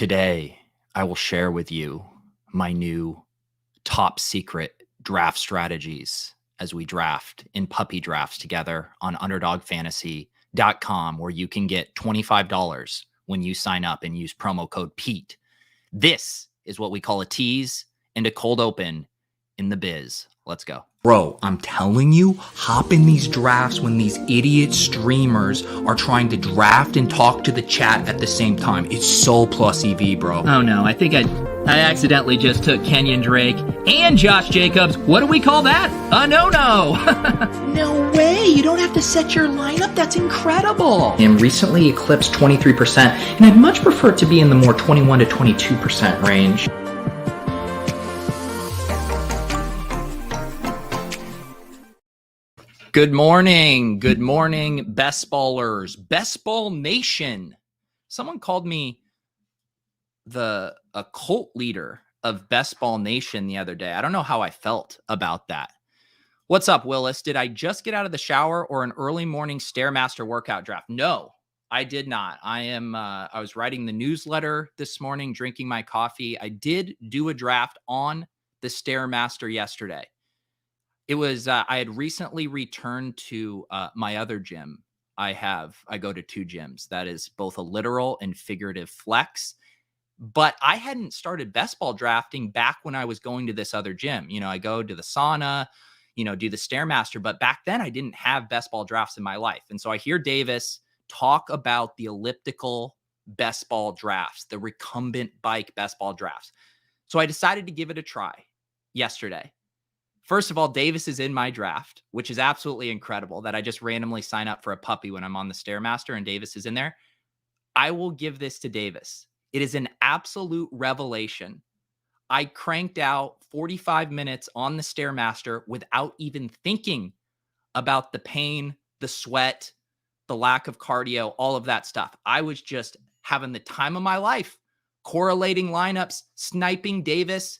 Today, I will share with you my new top secret draft strategies as we draft in puppy drafts together on UnderdogFantasy.com, where you can get $25 when you sign up and use promo code Pete. This is what we call a tease and a cold open in the biz. Let's go. Bro, I'm telling you, hop in these drafts when these idiot streamers are trying to draft and talk to the chat at the same time. It's so plus EV, bro. Oh no, I think I accidentally just took Kenyon Drake and Josh Jacobs. What do we call that? A no-no. No way, you don't have to set your lineup. That's incredible. And recently eclipsed 23%, and I'd much prefer it to be in the more 21 to 22% range. Good morning, best ballers, best ball nation. Someone called me a cult leader of best ball nation the other day. I don't know how I felt about that. What's up, Willis? Did I just get out of the shower or an early morning Stairmaster workout draft? No, I did not. I was writing the newsletter this morning, drinking my coffee. I did do a draft on the Stairmaster yesterday. It was, I had recently returned to my other gym. I go to two gyms. That is both a literal and figurative flex. But I hadn't started best ball drafting back when I was going to this other gym. You know, I go to the sauna, do the Stairmaster. But back then I didn't have best ball drafts in my life. And so I hear Davis talk about the elliptical best ball drafts, the recumbent bike best ball drafts. So I decided to give it a try yesterday. First of all, Davis is in my draft, which is absolutely incredible that I just randomly sign up for a puppy when I'm on the Stairmaster and Davis is in there. I will give this to Davis. It is an absolute revelation. I cranked out 45 minutes on the Stairmaster without even thinking about the pain, the sweat, the lack of cardio, all of that stuff. I was just having the time of my life, correlating lineups, sniping Davis.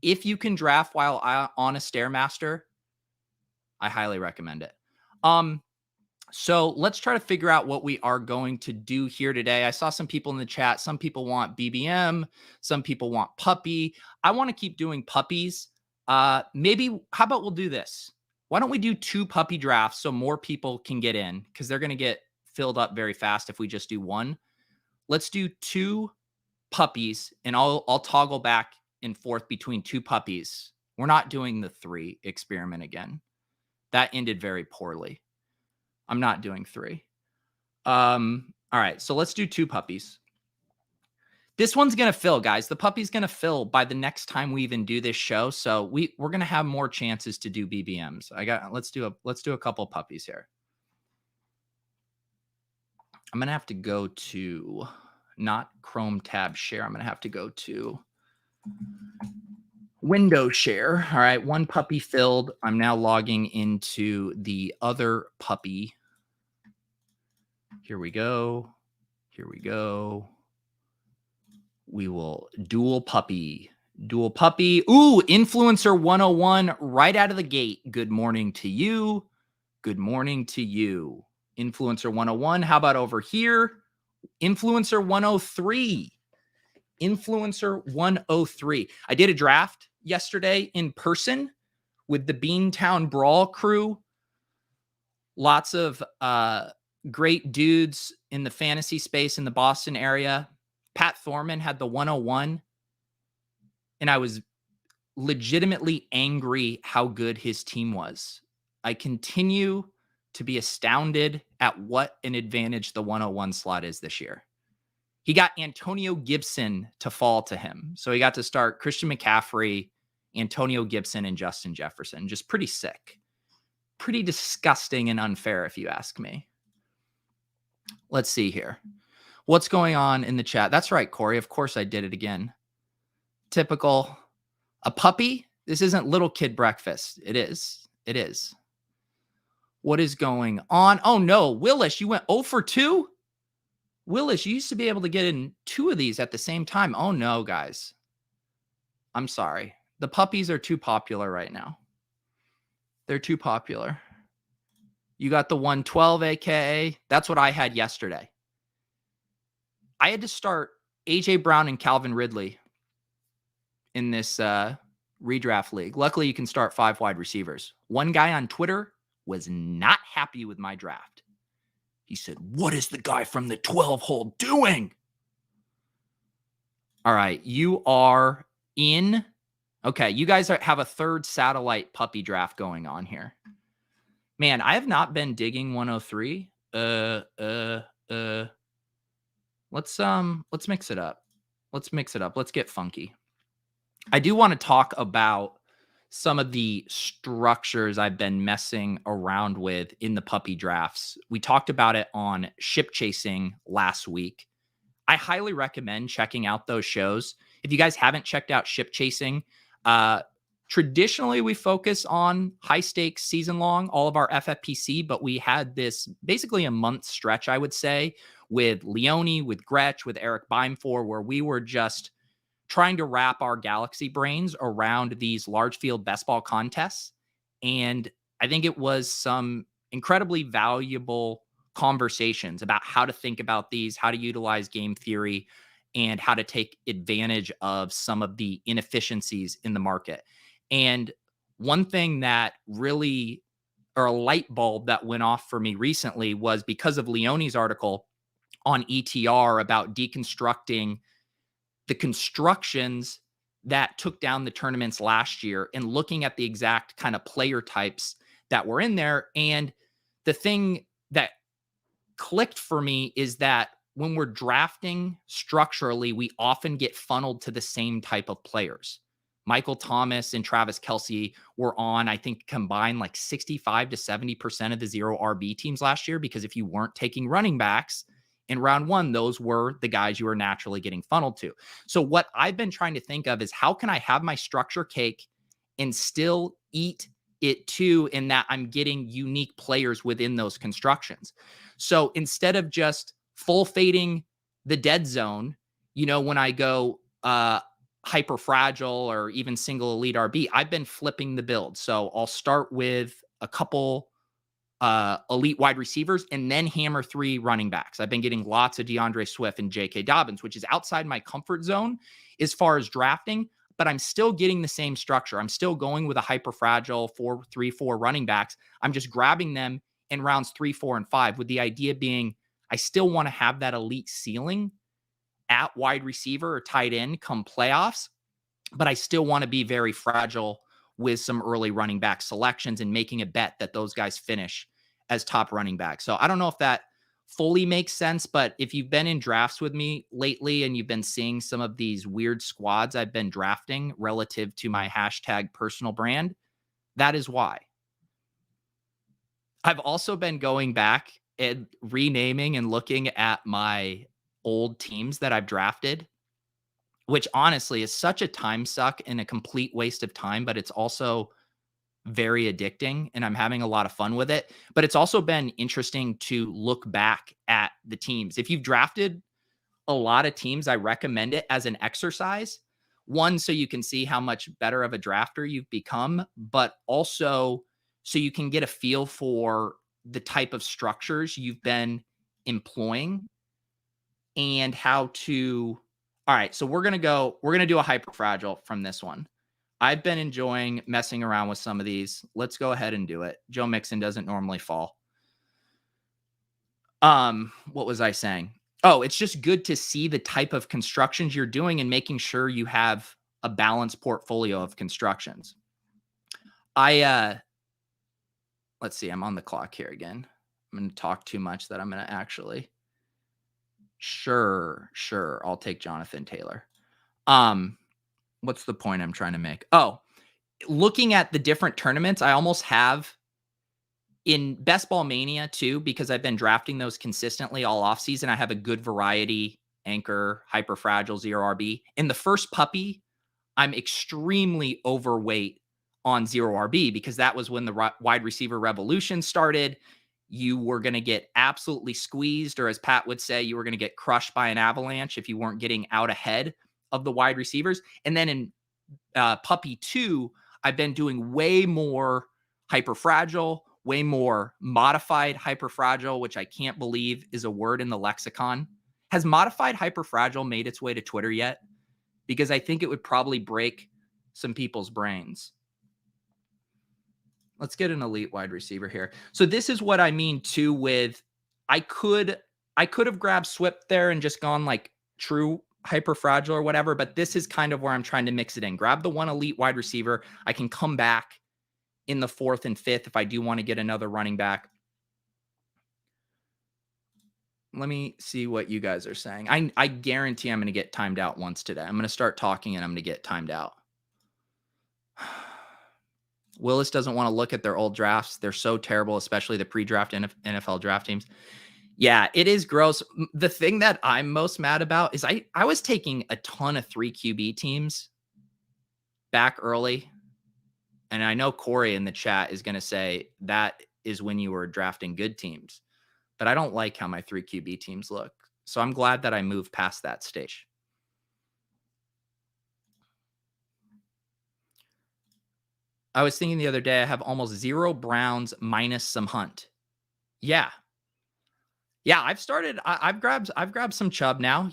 If you can draft while on a Stairmaster, I highly recommend it. So let's try to figure out what we are going to do here today. I saw some people in the chat. Some people want BBM. Some people want puppy. I want to keep doing puppies. How about we'll do this? Why don't we do 2 puppy drafts so more people can get in, because they're going to get filled up very fast if we just do one. Let's do 2 puppies, and I'll toggle back and forth between 2 puppies. We're not doing the 3 experiment again. That ended very poorly. I'm not doing 3. All right, so let's do 2 puppies. This one's going to fill, guys. The puppy's going to fill by the next time we even do this show. So we're going to have more chances to do BBMs. Let's do a couple puppies here. I'm going to have to go to not Chrome tab share. I'm going to have to go to window share. All right, 1 puppy filled. I'm now logging into the other puppy. Here we go. We will dual puppy. Ooh, Influencer 101 right out of the gate. Good morning to you. Influencer 101. How about over here? Influencer 103. Influencer 103. I did a draft yesterday in person with the Beantown Brawl crew. Lots of great dudes in the fantasy space in the Boston area. Pat Thorman had the 101, and I was legitimately angry how good his team was. I continue to be astounded at what an advantage the 101 slot is this year. He got Antonio Gibson to fall to him. So he got to start Christian McCaffrey, Antonio Gibson, and Justin Jefferson. Just pretty sick. Pretty disgusting and unfair, if you ask me. Let's see here. What's going on in the chat? That's right, Corey. Of course I did it again. Typical. A puppy? This isn't little kid breakfast. It is. What is going on? Oh, no. Willis, you went 0 for 2? Willis, you used to be able to get in 2 of these at the same time. Oh, no, guys. I'm sorry. The puppies are too popular right now. They're too popular. You got the 112, AKA. That's what I had yesterday. I had to start AJ Brown and Calvin Ridley in this redraft league. Luckily, you can start 5 wide receivers. One guy on Twitter was not happy with my draft. He said, "What is the guy from the 12 hole doing?" All right, you are in. Okay, you guys have a third satellite puppy draft going on here. Man, I have not been digging 103. Let's mix it up. Let's get funky. I do want to talk about some of the structures I've been messing around with in the puppy drafts. We talked about it on Ship Chasing last week. I highly recommend checking out those shows. If you guys haven't checked out Ship Chasing, traditionally we focus on high stakes season long, all of our FFPC, but we had this basically a month stretch, I would say, with Leone, with Gretsch, with Eric Beimfor, where we were just trying to wrap our galaxy brains around these large field best ball contests. And I think it was some incredibly valuable conversations about how to think about these, how to utilize game theory, and how to take advantage of some of the inefficiencies in the market. And one thing that really, or a light bulb that went off for me recently, was because of Leone's article on ETR about deconstructing the constructions that took down the tournaments last year and looking at the exact kind of player types that were in there. And the thing that clicked for me is that when we're drafting structurally, we often get funneled to the same type of players. Michael Thomas and Travis Kelce were on, I think, combined like 65 to 70% of the 0 RB teams last year, because if you weren't taking running backs in round one, those were the guys you were naturally getting funneled to. So what I've been trying to think of is, how can I have my structure cake and still eat it too, in that I'm getting unique players within those constructions. So instead of just full fading the dead zone, when I go hyper fragile or even single elite RB, I've been flipping the build. So I'll start with a couple elite wide receivers and then hammer 3 running backs. I've been getting lots of DeAndre Swift and J.K. Dobbins, which is outside my comfort zone as far as drafting, but I'm still getting the same structure. I'm still going with a hyper fragile 4-3-4 running backs. I'm just grabbing them in rounds 3, 4, and 5, with the idea being I still want to have that elite ceiling at wide receiver or tight end come playoffs, but I still want to be very fragile with some early running back selections and making a bet that those guys finish as top running backs. So I don't know if that fully makes sense, but if you've been in drafts with me lately and you've been seeing some of these weird squads I've been drafting relative to my hashtag personal brand, that is why. I've also been going back and renaming and looking at my old teams that I've drafted, which honestly is such a time suck and a complete waste of time, but it's also very addicting and I'm having a lot of fun with it. But it's also been interesting to look back at the teams. If you've drafted a lot of teams, I recommend it as an exercise. One, so you can see how much better of a drafter you've become, but also so you can get a feel for the type of structures you've been employing and how to. All right, so we're going to do a hyper fragile from this one. I've been enjoying messing around with some of these. Let's go ahead and do it. Joe Mixon doesn't normally fall. What was I saying? Oh, it's just good to see the type of constructions you're doing and making sure you have a balanced portfolio of constructions. Let's see, I'm on the clock here again. I'm going to talk too much that I'm going to actually. Sure. I'll take Jonathan Taylor. What's the point I'm trying to make? Oh, looking at the different tournaments, I almost have in Best Ball Mania too, because I've been drafting those consistently all off season. I have a good variety, anchor, hyper fragile, 0 RB. In the first puppy, I'm extremely overweight on 0 RB because that was when the wide receiver revolution started. You were going to get absolutely squeezed, or as Pat would say, you were going to get crushed by an avalanche if you weren't getting out ahead of the wide receivers. And then in puppy 2, I've been doing way more hyper fragile, way more modified hyper fragile, which I can't believe is a word in the lexicon. Has modified hyperfragile made its way to Twitter yet? Because I think it would probably break some people's brains. Let's get an elite wide receiver here. So this is what I mean too with I could have grabbed Swift there and just gone like true hyper fragile or whatever, but this is kind of where I'm trying to mix it in. Grab the one elite wide receiver. I can come back in the 4th and 5th if I do want to get another running back. Let me see what you guys are saying. I guarantee I'm going to get timed out once today. I'm going to start talking and I'm going to get timed out. Willis doesn't want to look at their old drafts. They're so terrible, especially the pre-draft NFL draft teams. Yeah, it is gross. The thing that I'm most mad about is I was taking a ton of 3 QB teams back early. And I know Corey in the chat is going to say that is when you were drafting good teams. But I don't like how my 3 QB teams look. So I'm glad that I moved past that stage. I was thinking the other day, I have almost 0 Browns minus some Hunt. Yeah. Yeah, I've grabbed some Chubb now.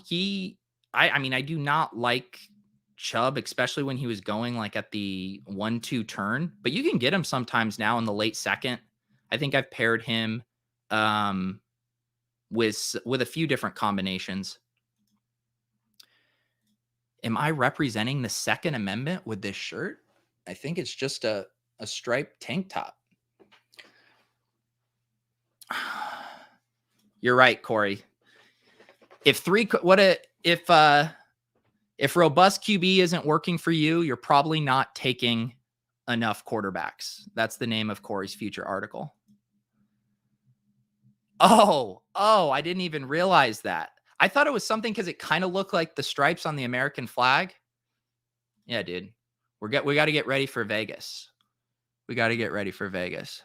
I mean, I do not like Chubb, especially when he was going like at the 1-2 turn, but you can get him sometimes now in the late 2nd. I think I've paired him with a few different combinations. Am I representing the Second Amendment with this shirt? I think it's just a striped tank top. You're right, Corey. If robust QB isn't working for you, you're probably not taking enough quarterbacks. That's the name of Corey's future article. Oh, I didn't even realize that. I thought it was something because it kind of looked like the stripes on the American flag. Yeah, dude. We got to get ready for Vegas. We got to get ready for Vegas.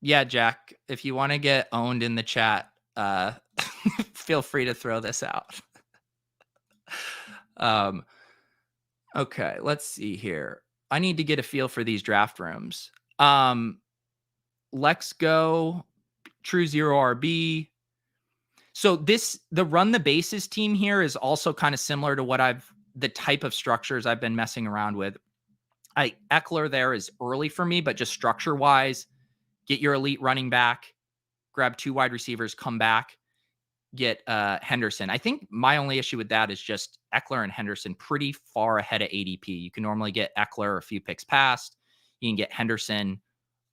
Yeah, Jack, if you want to get owned in the chat, feel free to throw this out. Okay, let's see here. I need to get a feel for these draft rooms. Let's go true 0 RB. So the run the bases team here is also kind of similar to the type of structures I've been messing around with. Eckler there is early for me, but just structure wise, get your elite running back, grab 2 wide receivers, come back, get Henderson. I think my only issue with that is just Eckler and Henderson pretty far ahead of ADP. You can normally get Eckler a few picks past. You can get Henderson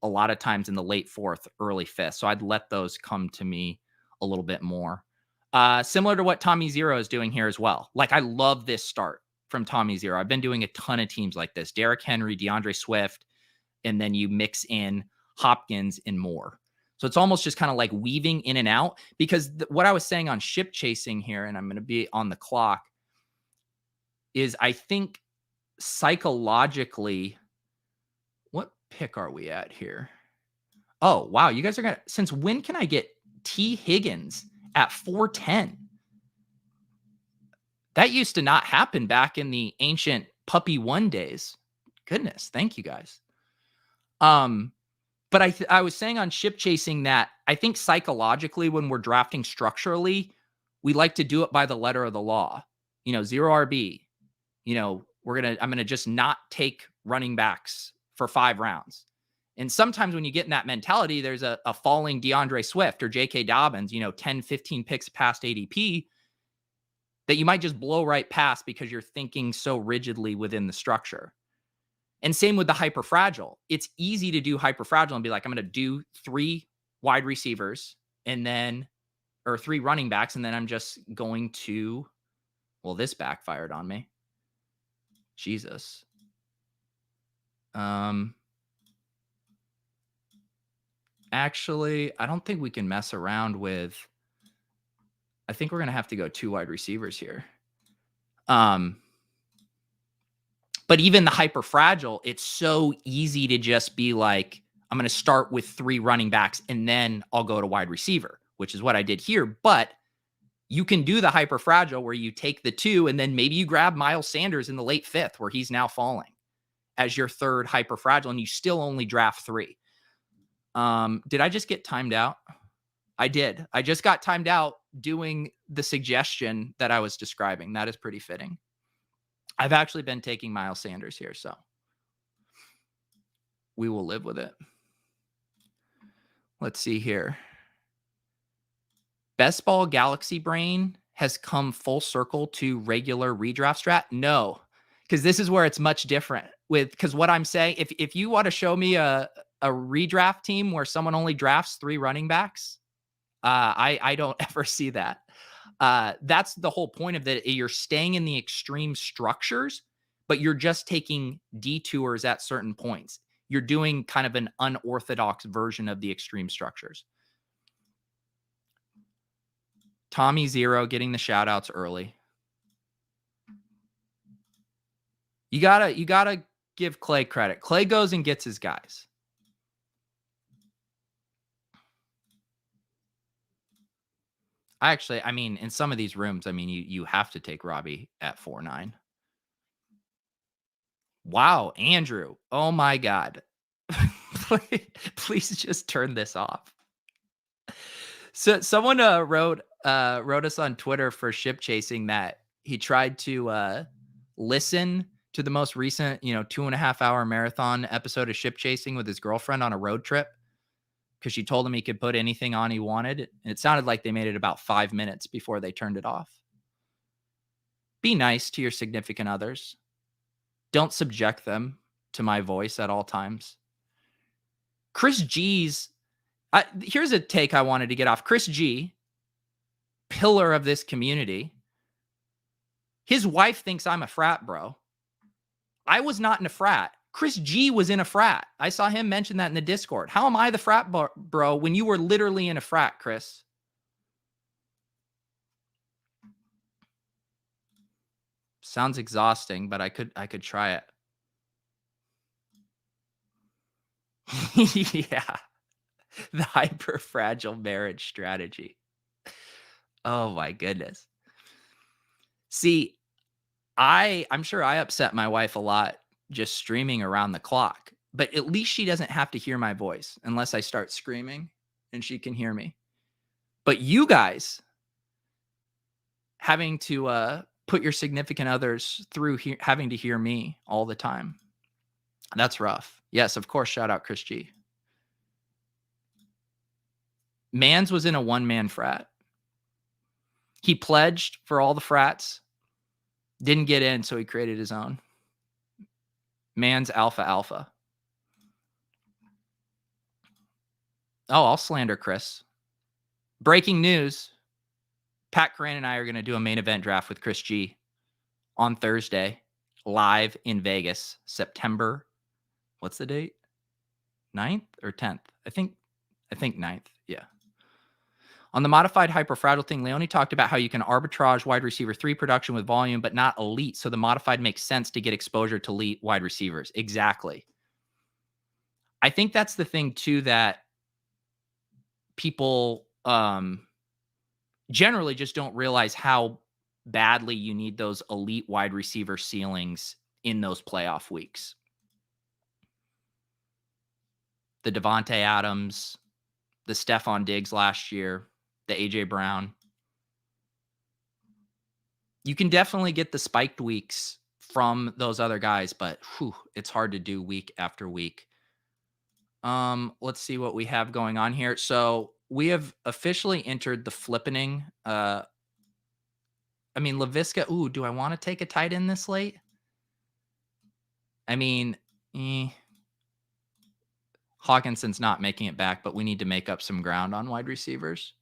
a lot of times in the late 4th, early 5th. So I'd let those come to me a little bit more. Similar to what Tommy Zero is doing here as well. Like, I love this start from Tommy Zero. I've been doing a ton of teams like this. Derrick Henry, DeAndre Swift, and then you mix in Hopkins and more. So it's almost just kind of like weaving in and out, because what I was saying on ship chasing here, and I'm going to be on the clock, is I think psychologically, what pick are we at here? Oh, wow. You guys are going to, since when can I get T Higgins at 410? That used to not happen back in the ancient puppy 1 days. Goodness. Thank you guys. But I was saying on ship chasing that I think psychologically when we're drafting structurally, we like to do it by the letter of the law. 0 RB. I'm going to just not take running backs for 5 rounds. And sometimes when you get in that mentality, there's a falling DeAndre Swift or J.K. Dobbins, 10, 15 picks past ADP that you might just blow right past because you're thinking so rigidly within the structure. And same with the hyperfragile. It's easy to do hyperfragile and be like, I'm going to do 3 wide receivers or 3 running backs. And then I'm just going to, well, this backfired on me. Jesus. Actually, I don't think we can mess around with, I think we're going to have to go 2 wide receivers here. But even the hyperfragile, it's so easy to just be like, I'm going to start with 3 running backs and then I'll go to wide receiver, which is what I did here. But you can do the hyperfragile where you take the 2 and then maybe you grab Miles Sanders in the late 5th where he's now falling as your 3rd hyperfragile and you still only draft 3. Did I just get timed out? I did. I just got timed out doing the suggestion that I was describing. That is pretty fitting. I've actually been taking Miles Sanders here, so we will live with it. Let's see here. Best Ball Galaxy Brain has come full circle to regular redraft strat. No, because this is where it's much different because what I'm saying, if you want to show me a redraft team where someone only drafts 3 running backs, I don't ever see that. That's the whole point of that. You're staying in the extreme structures, but you're just taking detours at certain points. You're doing kind of an unorthodox version of the extreme structures. Tommy Zero getting the shout outs early. You gotta give Clay credit. Clay goes and gets his guys. I mean, in some of these rooms, I mean, you have to take Robbie at 4-9. Wow, Andrew. Oh my God. Please just turn this off. So someone wrote us on Twitter for ship chasing that he tried to listen to the most recent, 2.5 hour marathon episode of ship chasing with his girlfriend on a road trip because she told him he could put anything on he wanted. And it sounded like they made it about 5 minutes before they turned it off. Be nice to your significant others. Don't subject them to my voice at all times. Chris G's, here's a take I wanted to get off. Chris G, pillar of this community. His wife thinks I'm a frat bro. I was not in a frat. Chris G was in a frat. I saw him mention that in the Discord. How am I the frat bro when you were literally in a frat, Chris? Sounds exhausting, but I could try it. Yeah. The hyper fragile marriage strategy. Oh my goodness. See, I'm sure I upset my wife a lot just streaming around the clock, but at least she doesn't have to hear my voice unless I start screaming and she can hear me. But you guys having to put your significant others through having to hear me all the time. That's rough. Yes, of course. Shout out Chris G. Mans was in a one-man frat. He pledged for all the frats, didn't get in, so he created his own. Man's alpha. Oh, I'll slander Chris. Breaking news. Pat Coran and I are going to do a main event draft with Chris G on Thursday, live in Vegas, September. What's the date? 9th or 10th? I think 9th. Yeah. On the modified hyperfragile thing, Leone talked about how you can arbitrage wide receiver 3 production with volume, but not elite. So the modified makes sense to get exposure to elite wide receivers. Exactly. I think that's the thing too, that people generally just don't realize how badly you need those elite wide receiver ceilings in those playoff weeks. The Devontae Adams, the Stephon Diggs last year, the AJ Brown. You can definitely get the spiked weeks from those other guys, but it's hard to do week after week. Let's see what we have going on here. So we have officially entered the flippening. I mean, LaVisca. Ooh, do I want to take a tight end this late? I mean, Hawkinson's not making it back, but we need to make up some ground on wide receivers.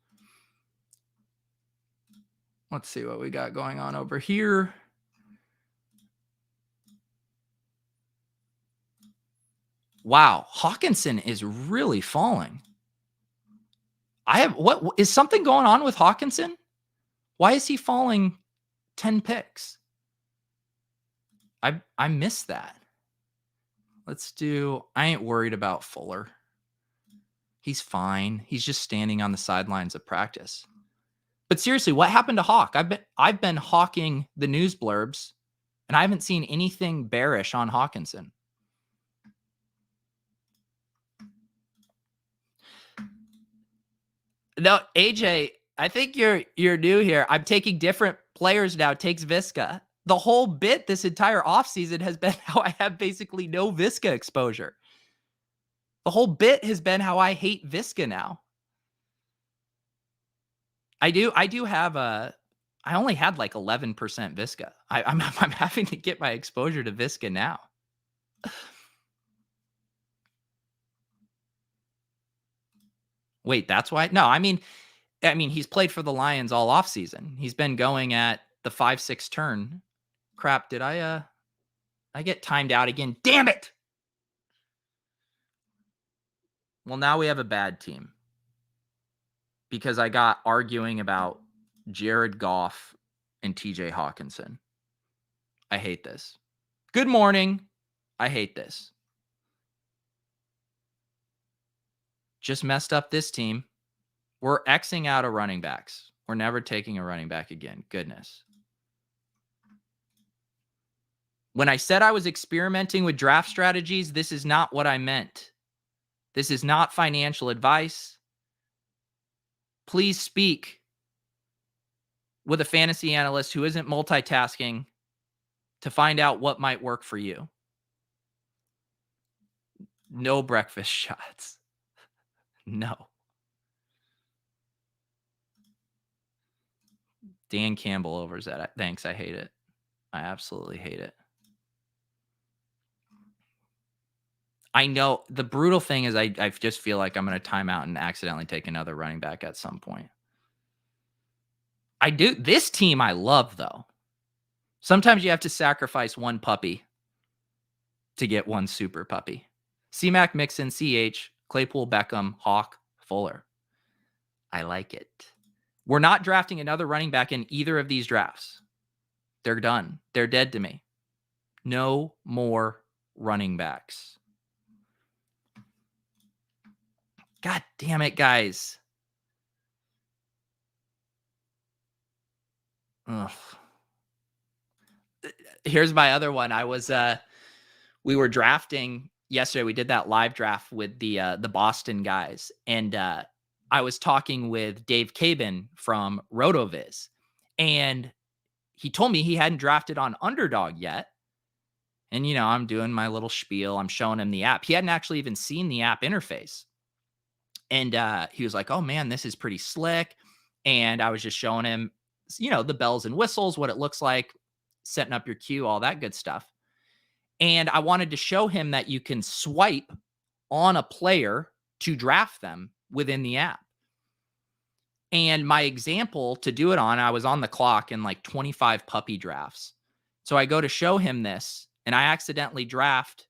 Let's see what we got going on over here. Wow, Hawkinson is really falling. What is something going on with Hawkinson? Why is he falling 10 picks? I missed that. I ain't worried about Fuller. He's fine. He's just standing on the sidelines of practice. But seriously, what happened to Hawk? I've been hawking the news blurbs, and I haven't seen anything bearish on Hawkinson. No, AJ, I think you're new here. I'm taking different players now. Takes Visca. The whole bit this entire offseason has been how I have basically no Visca exposure. The whole bit has been how I hate Visca now. I do have I only had like 11% Visca. I'm having to get my exposure to Visca now. Wait, that's why? No, I mean he's played for the Lions all offseason. He's been going at the 5-6 turn. Crap, did I get timed out again? Damn it. Well, now we have a bad team. Because I got arguing about Jared Goff and TJ Hawkinson. I hate this. Good morning. I hate this. Just messed up this team. We're Xing out of running backs. We're never taking a running back again. Goodness. When I said I was experimenting with draft strategies, this is not what I meant. This is not financial advice. Please speak with a fantasy analyst who isn't multitasking to find out what might work for you. No breakfast shots. No. Dan Campbell overs that. Thanks. I hate it. I absolutely hate it. I know the brutal thing is I just feel like I'm going to time out and accidentally take another running back at some point. I do. This team I love, though. Sometimes you have to sacrifice one puppy to get one super puppy. C-Mac, Mixon, CH, Claypool, Beckham, Hawk, Fuller. I like it. We're not drafting another running back in either of these drafts. They're done. They're dead to me. No more running backs. God damn it, guys. Ugh. Here's my other one. We were drafting yesterday. We did that live draft with the Boston guys. And I was talking with Dave Cabin from RotoViz. And he told me he hadn't drafted on Underdog yet. And, I'm doing my little spiel. I'm showing him the app. He hadn't actually even seen the app interface. And he was like, oh, man, this is pretty slick. And I was just showing him, the bells and whistles, what it looks like, setting up your queue, all that good stuff. And I wanted to show him that you can swipe on a player to draft them within the app. And my example to do it on, I was on the clock in like 25 puppy drafts. So I go to show him this, and I accidentally draft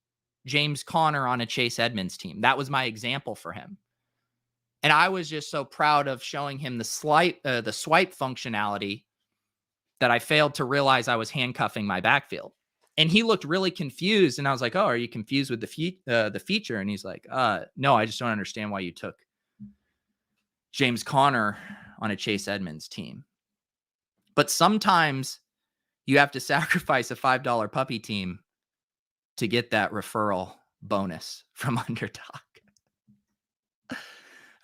James Conner on a Chase Edmonds team. That was my example for him. And I was just so proud of showing him the swipe functionality that I failed to realize I was handcuffing my backfield. And he looked really confused. And I was like, oh, are you confused with the feature? And he's like, no, I just don't understand why you took James Conner on a Chase Edmonds team. But sometimes you have to sacrifice a $5 puppy team to get that referral bonus from Underdog.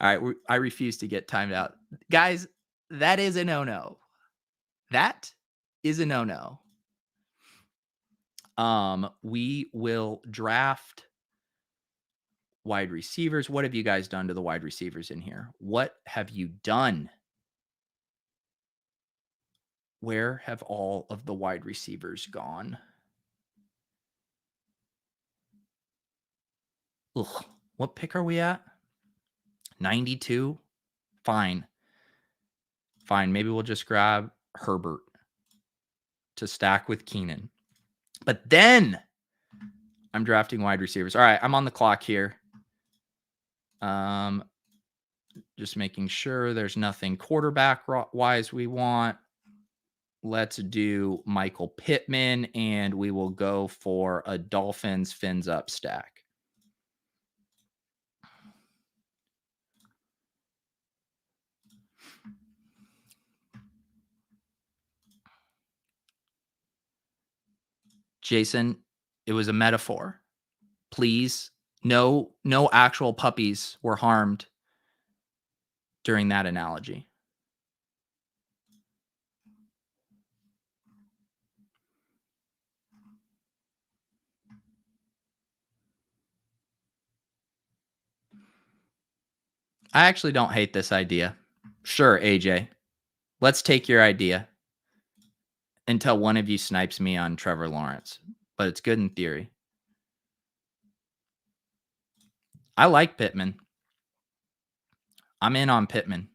All right, I refuse to get timed out. Guys, that is a no-no. That is a no-no. We will draft wide receivers. What have you guys done to the wide receivers in here? What have you done? Where have all of the wide receivers gone? Ugh, what pick are we at? 92? Fine. Maybe we'll just grab Herbert to stack with Keenan. But then I'm drafting wide receivers. All right, I'm on the clock here. Just making sure there's nothing quarterback-wise we want. Let's do Michael Pittman, and we will go for a Dolphins fins up stack. Jason, it was a metaphor. Please, no actual puppies were harmed during that analogy. I actually don't hate this idea. Sure, AJ. Let's take your idea until one of you snipes me on Trevor Lawrence. But it's good in theory. I like Pittman. I'm in on Pittman.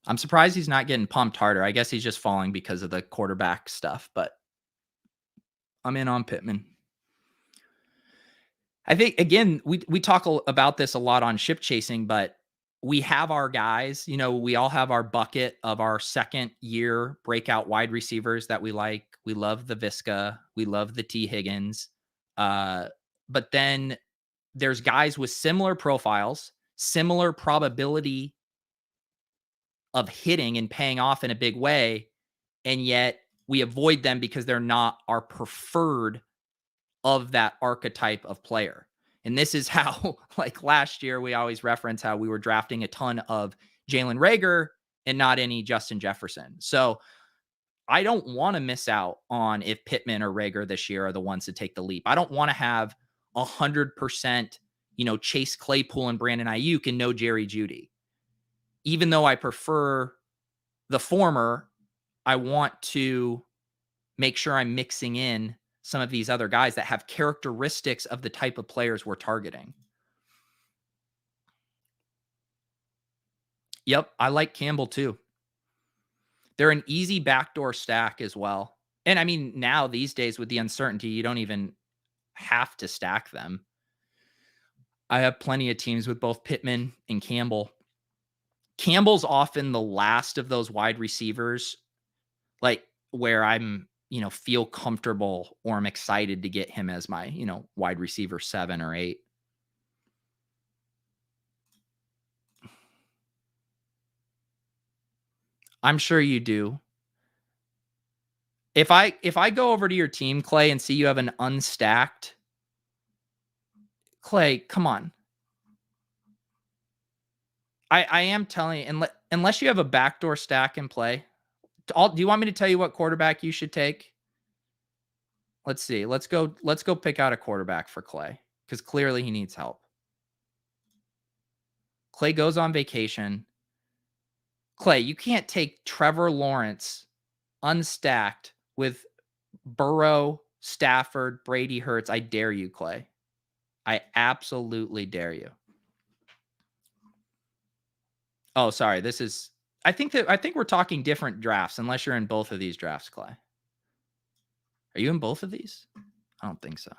I'm surprised he's not getting pumped harder. I guess he's just falling because of the quarterback stuff, but I'm in on Pittman. I think, again, we talk about this a lot on ship chasing, but we have our guys, we all have our bucket of our second year breakout wide receivers that we like. We love the Visca. We love the T Higgins. But then there's guys with similar profiles, similar probability of hitting and paying off in a big way. And yet we avoid them because they're not our preferred of that archetype of player. And this is how, like last year, we always reference how we were drafting a ton of Jalen Reagor and not any Justin Jefferson. So I don't want to miss out on if Pittman or Reagor this year are the ones to take the leap. I don't want to have 100%, Chase Claypool and Brandon Ayuk and no Jerry Jeudy. Even though I prefer the former, I want to make sure I'm mixing in some of these other guys that have characteristics of the type of players we're targeting. Yep, I like Campbell too. They're an easy backdoor stack as well. And I mean, now these days with the uncertainty, you don't even have to stack them. I have plenty of teams with both Pittman and Campbell. Campbell's often the last of those wide receivers, like where I'm, feel comfortable or I'm excited to get him as my, wide receiver 7 or 8. I'm sure you do. If I go over to your team, Clay, and see you have an unstacked, Clay, come on. I am telling you, unless you have a backdoor stack in play, do you want me to tell you what quarterback you should take? Let's see. Let's go pick out a quarterback for Clay because clearly he needs help. Clay goes on vacation. Clay, you can't take Trevor Lawrence unstacked with Burrow, Stafford, Brady, Hurts. I dare you, Clay. I absolutely dare you. Oh, sorry. I think we're talking different drafts unless you're in both of these drafts, Clay. Are you in both of these? I don't think so.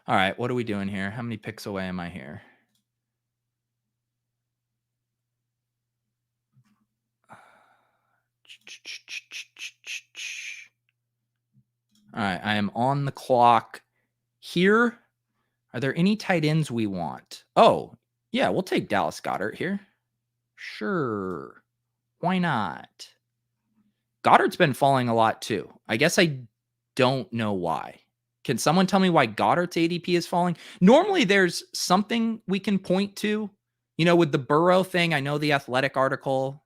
All right, what are we doing here? How many picks away am I here? All right, I am on the clock here. Are there any tight ends we want? Oh, yeah, we'll take Dallas Goedert here. Sure. Why not? Goddard's been falling a lot too. I guess I don't know why. Can someone tell me why Goddard's ADP is falling? Normally there's something we can point to. With the Burrow thing, I know the Athletic article,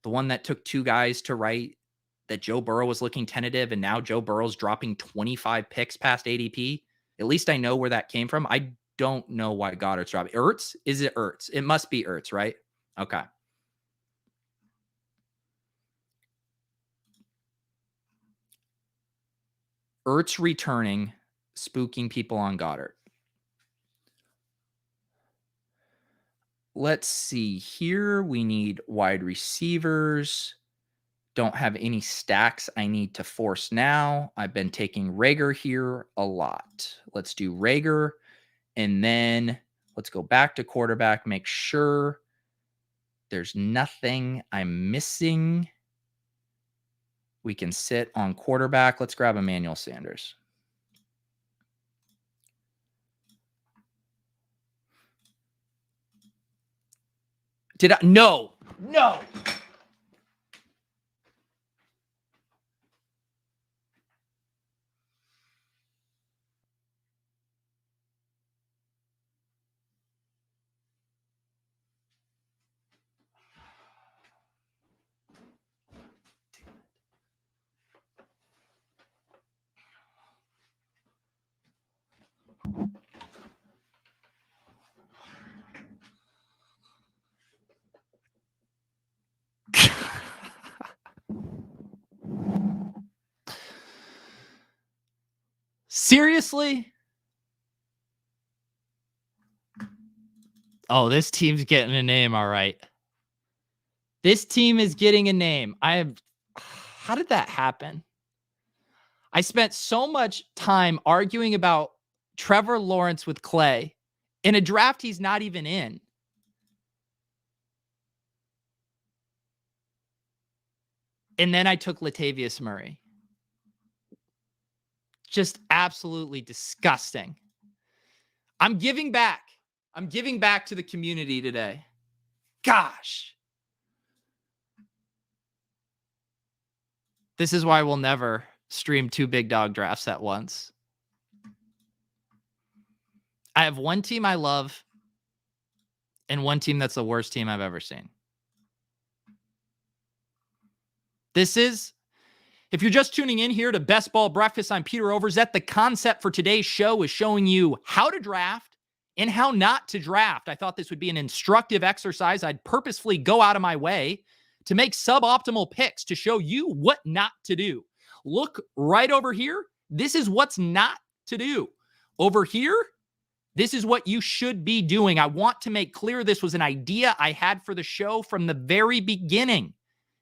the one that took 2 guys to write, that Joe Burrow was looking tentative, and now Joe Burrow's dropping 25 picks past ADP. At least I know where that came from. I don't know why Goddard's dropping. Ertz? Is it Ertz? It must be Ertz, right? Okay. Ertz returning, spooking people on Goddard. Let's see here. We need wide receivers. Don't have any stacks I need to force now. I've been taking Reagor here a lot. Let's do Reagor. And then let's go back to quarterback. Make sure there's nothing I'm missing. We can sit on quarterback. Let's grab Emmanuel Sanders. Did I? No. Seriously? Oh, this team's getting a name, all right. This team is getting a name. How did that happen? I spent so much time arguing about Trevor Lawrence with Clay in a draft he's not even in. And then I took Latavius Murray. Just absolutely disgusting. I'm giving back. I'm giving back to the community today. Gosh. This is why we'll never stream 2 big dog drafts at once. I have one team I love and one team that's the worst team I've ever seen. This is, if you're just tuning in here to Best Ball Breakfast, I'm Peter Overzet. The concept for today's show is showing you how to draft and how not to draft. I thought this would be an instructive exercise. I'd purposefully go out of my way to make suboptimal picks to show you what not to do. Look right over here. This is what's not to do. Over here, this is what you should be doing. I want to make clear this was an idea I had for the show from the very beginning.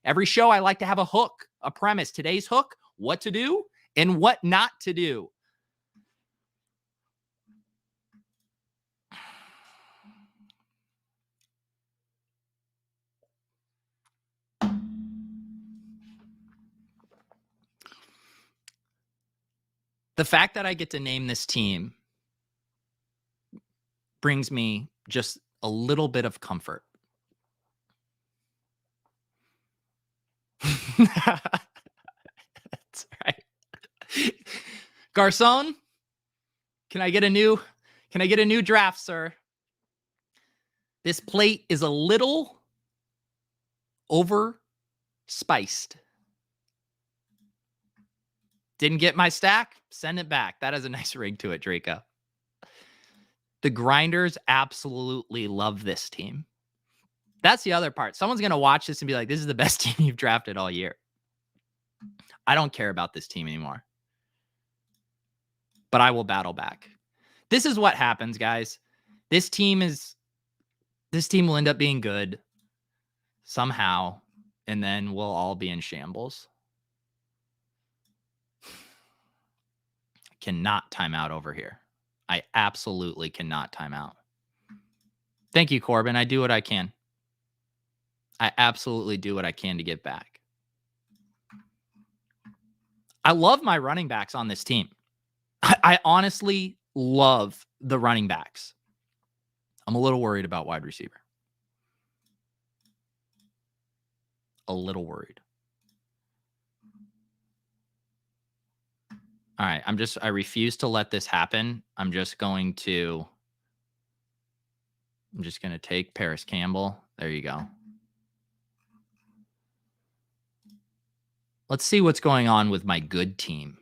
Every show, I like to have a hook, a premise. Today's hook, what to do and what not to do. The fact that I get to name this team brings me just a little bit of comfort. That's right. Garcon, can I get a new draft, sir? This plate is a little over spiced. Didn't get my stack? Send it back. That has a nice ring to it, Draco. The grinders absolutely love this team. That's the other part. Someone's going to watch this and be like, this is the best team you've drafted all year. I don't care about this team anymore. But I will battle back. This is what happens, guys. This team will end up being good somehow, and then we'll all be in shambles. Cannot time out over here. I absolutely cannot time out. Thank you, Corbin. I do what I can. I absolutely do what I can to get back. I love my running backs on this team. I honestly love the running backs. I'm a little worried about wide receiver. A little worried. All right, I refuse to let this happen. I'm just going to take Paris Campbell. There you go. Let's see what's going on with my good team.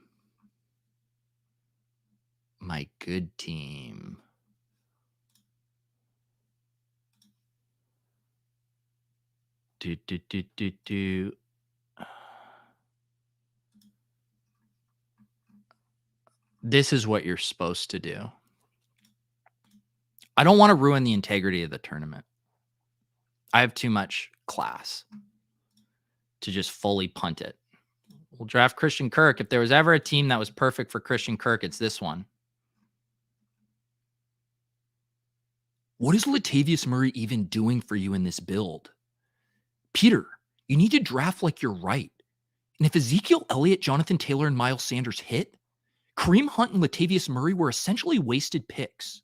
My good team. This is what you're supposed to do. I don't want to ruin the integrity of the tournament. I have too much class to just fully punt it. We'll draft Christian Kirk. If there was ever a team that was perfect for Christian Kirk, it's this one. What is Latavius Murray even doing for you in this build? Peter, you need to draft like you're right. And if Ezekiel Elliott, Jonathan Taylor, and Miles Sanders hit, Kareem Hunt and Latavius Murray were essentially wasted picks.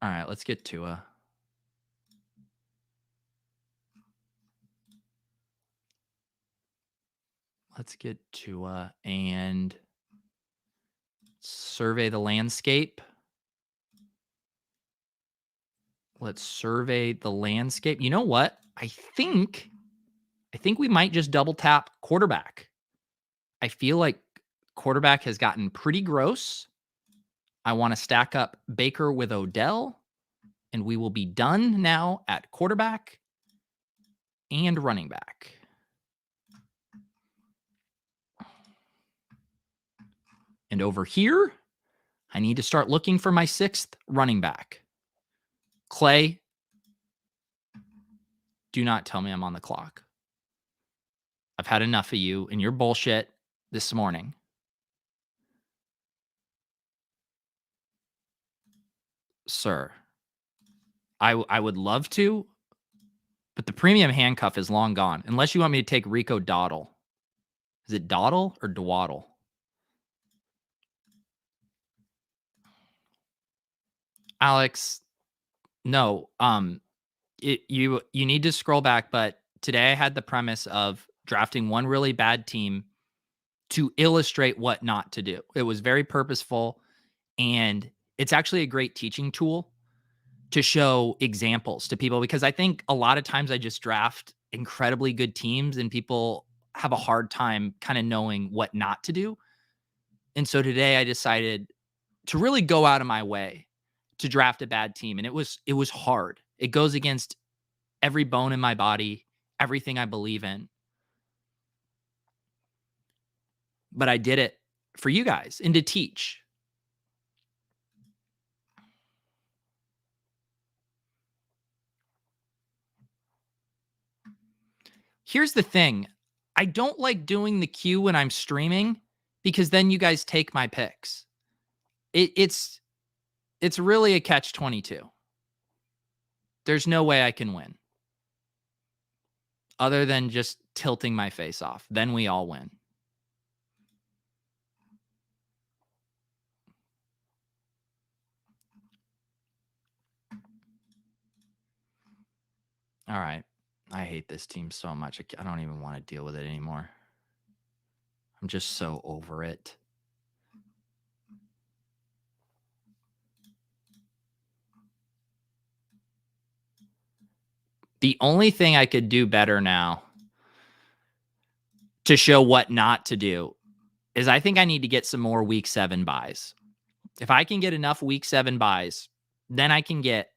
All right, let's get Tua. Let's get Tua and survey the landscape. Let's survey the landscape. You know what? I think we might just double tap quarterback. I feel like quarterback has gotten pretty gross. I want to stack up Baker with Odell, and we will be done now at quarterback and running back. And over here, I need to start looking for my 6th running back. Clay, do not tell me I'm on the clock. I've had enough of you and your bullshit this morning. Sir, I would love to, but the premium handcuff is long gone. Unless you want me to take Rico Dowdle. Is it Dowdle or Dwaddle? Alex, no. You need to scroll back, but today I had the premise of drafting one really bad team to illustrate what not to do. It was very purposeful, and it's actually a great teaching tool to show examples to people, because I think a lot of times I just draft incredibly good teams and people have a hard time kind of knowing what not to do. And so today I decided to really go out of my way to draft a bad team, and it was hard. It goes against every bone in my body, everything I believe in. But I did it for you guys and to teach. Here's the thing. I don't like doing the queue when I'm streaming, because then you guys take my picks. It's really a catch-22. There's no way I can win other than just tilting my face off. Then we all win. All right. I hate this team so much. I don't even want to deal with it anymore. I'm just so over it. The only thing I could do better now to show what not to do is I think I need to get some more week 7 buys. If I can get enough week 7 buys, then I can get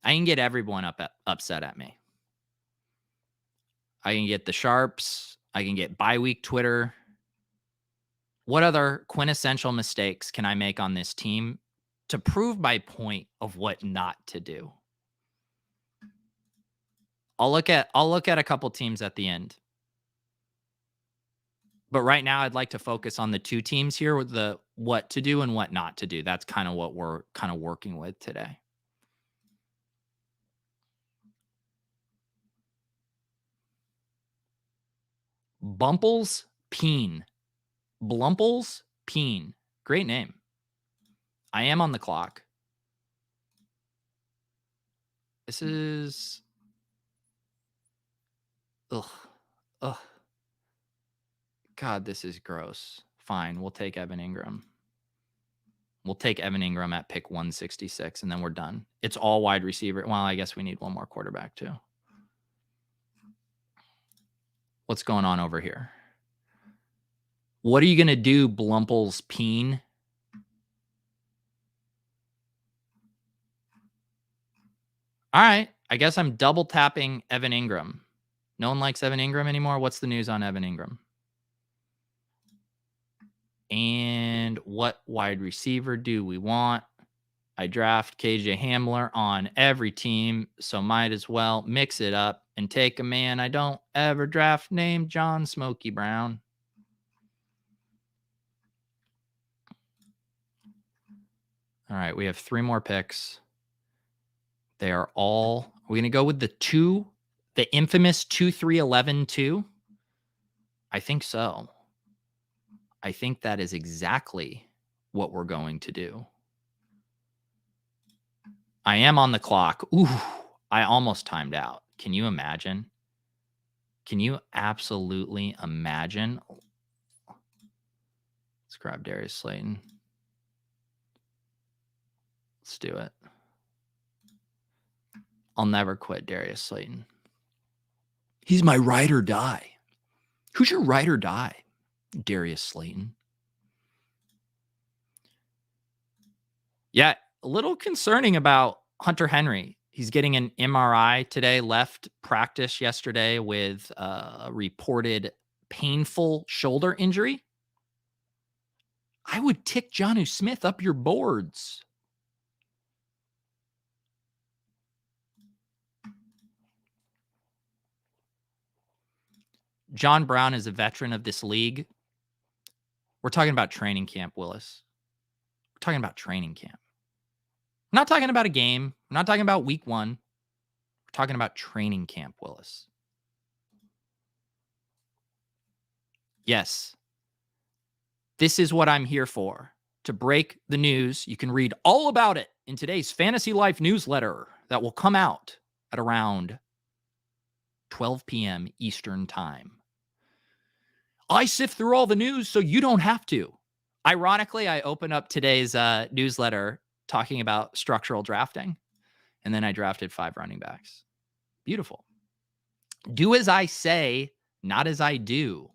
everyone upset at me. I can get the sharps. I can get bye week Twitter. What other quintessential mistakes can I make on this team to prove my point of what not to do? I'll look at a couple teams at the end. But right now I'd like to focus on the 2 teams here with the what to do and what not to do. That's kind of what we're kind of working with today. Bumples Peen. Blumples Peen. Great name. I am on the clock. This is... Ugh. God, this is gross. Fine, we'll take Evan Ingram. We'll take Evan Ingram at pick 166, and then we're done. It's all wide receiver. Well, I guess we need one more quarterback, too. What's going on over here? What are you going to do, Blumples Peen? All right. I guess I'm double tapping Evan Ingram. No one likes Evan Ingram anymore. What's the news on Evan Ingram? And what wide receiver do we want? I draft KJ Hamler on every team, so might as well mix it up and take a man I don't ever draft named John Smokey Brown. All right, we have 3 more picks. They are all... We're going to go with the infamous 2-3-11-2. I think so. I think that is exactly what we're going to do. I am on the clock. Ooh, I almost timed out. Can you imagine? Can you absolutely imagine? Let's grab Darius Slayton. Let's do it. I'll never quit Darius Slayton. He's my ride or die. Who's your ride or die? Darius Slayton. Yeah, a little concerning about Hunter Henry. He's getting an MRI today, left practice yesterday with a reported painful shoulder injury. I would tick Jonnu Smith up your boards. John Brown is a veteran of this league. We're talking about training camp, Willis. We're talking about training camp. I'm not talking about a game. I'm not talking about week 1. We're talking about training camp, Willis. Yes. This is what I'm here for, to break the news. You can read all about it in today's Fantasy Life newsletter that will come out at around 12 p.m. Eastern Time. I sift through all the news so you don't have to. Ironically, I open up today's newsletter talking about structural drafting, and then I drafted 5 running backs. Beautiful. Do as I say, not as I do.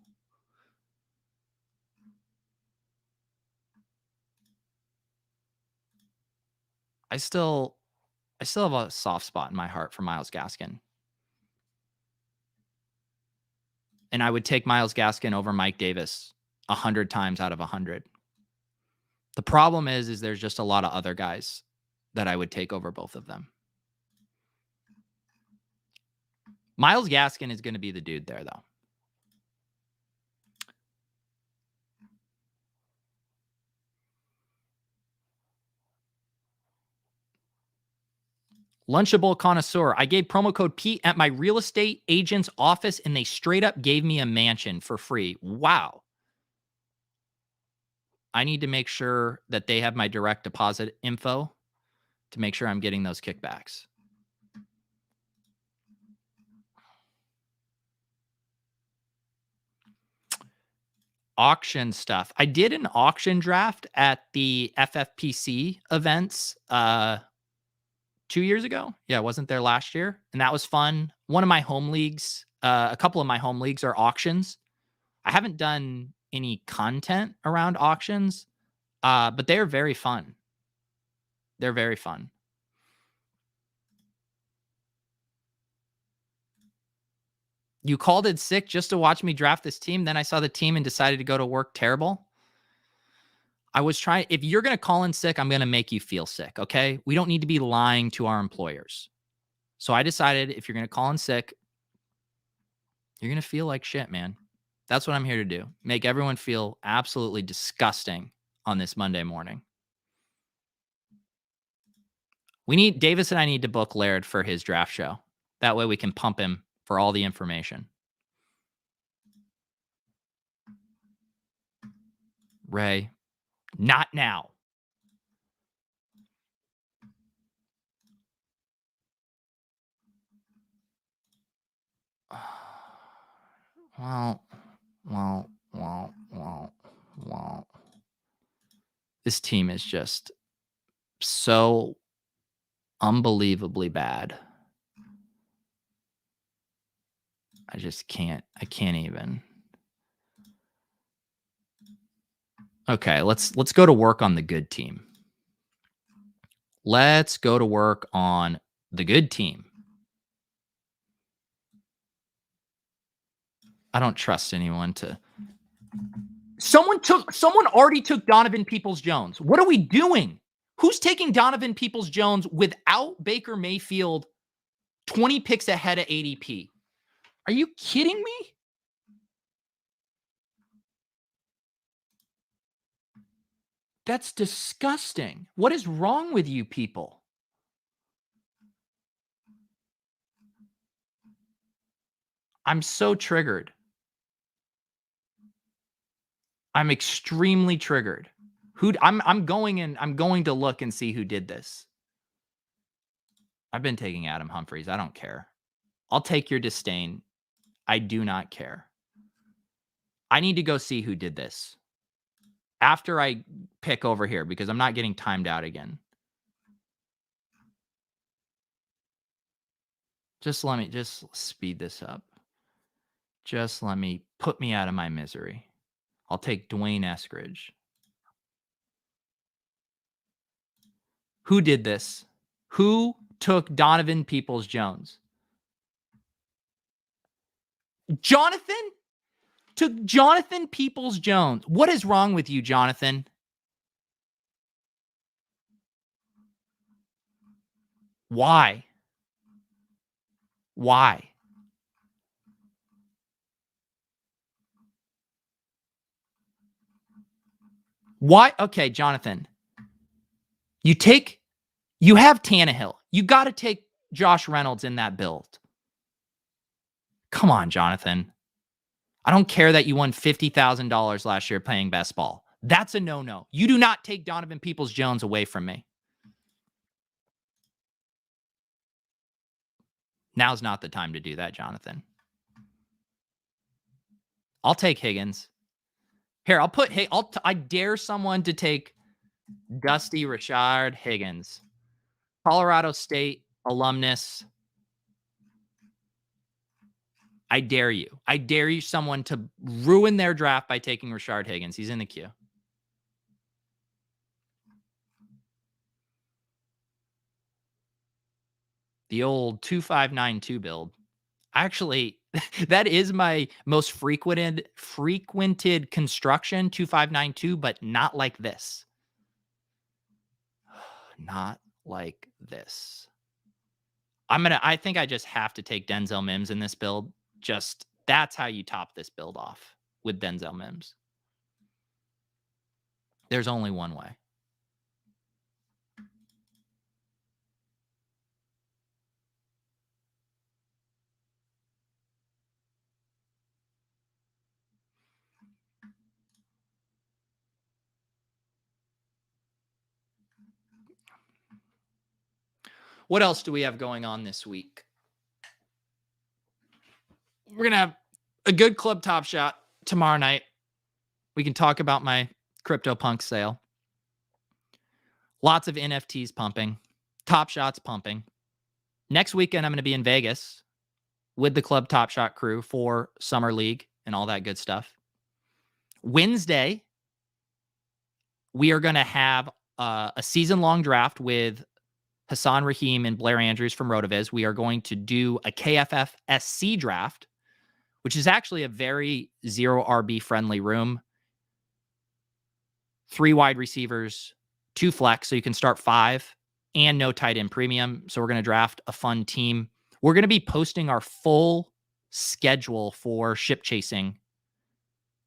I still have a soft spot in my heart for Myles Gaskin. And I would take Myles Gaskin over Mike Davis 100 times out of 100. The problem is there's just a lot of other guys that I would take over both of them. Myles Gaskin is going to be the dude there, though. Lunchable Connoisseur. I gave promo code Pete at my real estate agent's office, and they straight up gave me a mansion for free. Wow. I need to make sure that they have my direct deposit info to make sure I'm getting those kickbacks. Auction stuff. I did an auction draft at the FFPC events 2 years ago. Yeah, I wasn't there last year, and that was fun. One of my home leagues, a couple of my home leagues are auctions. I haven't done any content around auctions, but they're very fun. They're very fun. You called it sick just to watch me draft this team. Then I saw the team and decided to go to work terrible. I was trying. If you're going to call in sick, I'm going to make you feel sick. Okay. We don't need to be lying to our employers. So I decided if you're going to call in sick, you're going to feel like shit, man. That's what I'm here to do. Make everyone feel absolutely disgusting on this Monday morning. Davis and I need to book Laird for his draft show. That way we can pump him for all the information. Ray, not now. Well. This team is just so unbelievably bad. I just can't. I can't even. Okay, let's go to work on the good team. Let's go to work on the good team. I don't trust anyone to. Someone already took Donovan Peoples-Jones. What are we doing? Who's taking Donovan Peoples-Jones without Baker Mayfield 20 picks ahead of ADP? Are you kidding me? That's disgusting. What is wrong with you people? I'm so triggered. I'm extremely triggered. I'm going to look and see who did this. I've been taking Adam Humphries. I don't care. I'll take your disdain. I do not care. I need to go see who did this after I pick over here because I'm not getting timed out again. Just speed this up. Just let me put me out of my misery. I'll take Dwayne Eskridge. Who did this? Who took Donovan Peoples-Jones? Jonathan took Jonathan Peoples-Jones. What is wrong with you, Jonathan? Why? Why? Why? Okay, Jonathan. You have Tannehill. You got to take Josh Reynolds in that build. Come on, Jonathan. I don't care that you won $50,000 last year playing best ball. That's a no-no. You do not take Donovan Peoples-Jones away from me. Now's not the time to do that, Jonathan. I'll take Higgins. Here, I dare someone to take Dusty Rashard Higgins. Colorado State alumnus. I dare you. I dare you someone to ruin their draft by taking Rashard Higgins. He's in the queue. The old 2592 build. Actually, that is my most frequented construction, 2592, but not like this. Not like this. I think I just have to take Denzel Mims in this build. That's how you top this build off with Denzel Mims. There's only one way. What else do we have going on this week? We're going to have a good club top shot tomorrow night. We can talk about my CryptoPunk sale. Lots of NFTs pumping. Top shots pumping. Next weekend, I'm going to be in Vegas with the Club Top Shot crew for Summer League and all that good stuff. Wednesday, we are going to have a season-long draft with Hassan Rahim and Blair Andrews from Rotoviz. We are going to do a KFF SC draft, which is actually a very zero RB friendly room. 3 wide receivers, 2 flex, so you can start 5, and no tight end premium. So we're going to draft a fun team. We're going to be posting our full schedule for ship chasing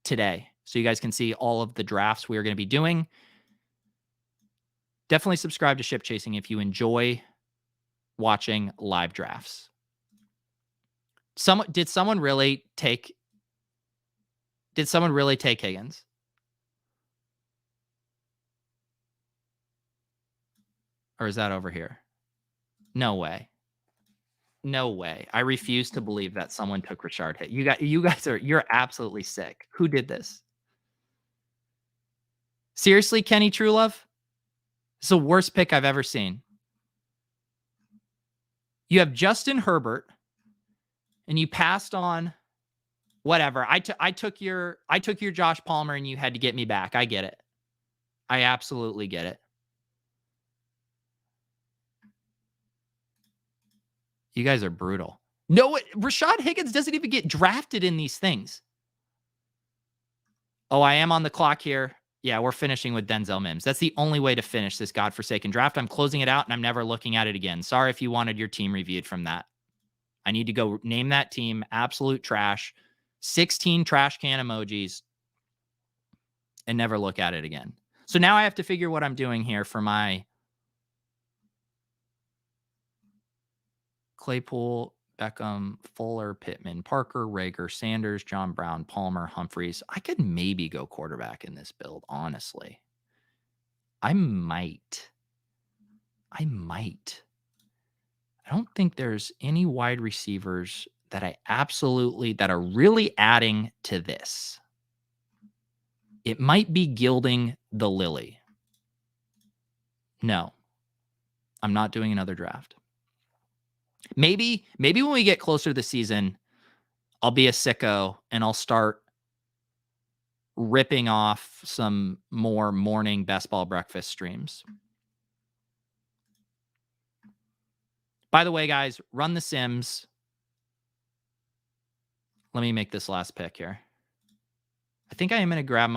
today, so you guys can see all of the drafts we are going to be doing. Definitely subscribe to Ship Chasing if you enjoy watching live drafts. Did someone really take Higgins? Or is that over here? No way. No way. I refuse to believe that someone took Rashard Higgins. You're absolutely sick. Who did this? Seriously, Kenny Truelove? It's the worst pick I've ever seen. You have Justin Herbert, and you passed on whatever. I took your Josh Palmer, and you had to get me back. I get it. I absolutely get it. You guys are brutal. No, Rashard Higgins doesn't even get drafted in these things. Oh, I am on the clock here. Yeah, we're finishing with Denzel Mims. That's the only way to finish this godforsaken draft. I'm closing it out, and I'm never looking at it again. Sorry if you wanted your team reviewed from that. I need to go name that team. Absolute trash. 16 trash can emojis. And never look at it again. So now I have to figure what I'm doing here for my Claypool, Beckham, Fuller, Pittman, Parker, Rager, Sanders, John Brown, Palmer, Humphreys. I could maybe go quarterback in this build, honestly. I might. I don't think there's any wide receivers that that are really adding to this. It might be gilding the lily. No, I'm not doing another draft. Maybe when we get closer to the season, I'll be a sicko and I'll start ripping off some more morning best ball breakfast streams. By the way, guys, run the Sims. Let me make this last pick here. I think I am going to grab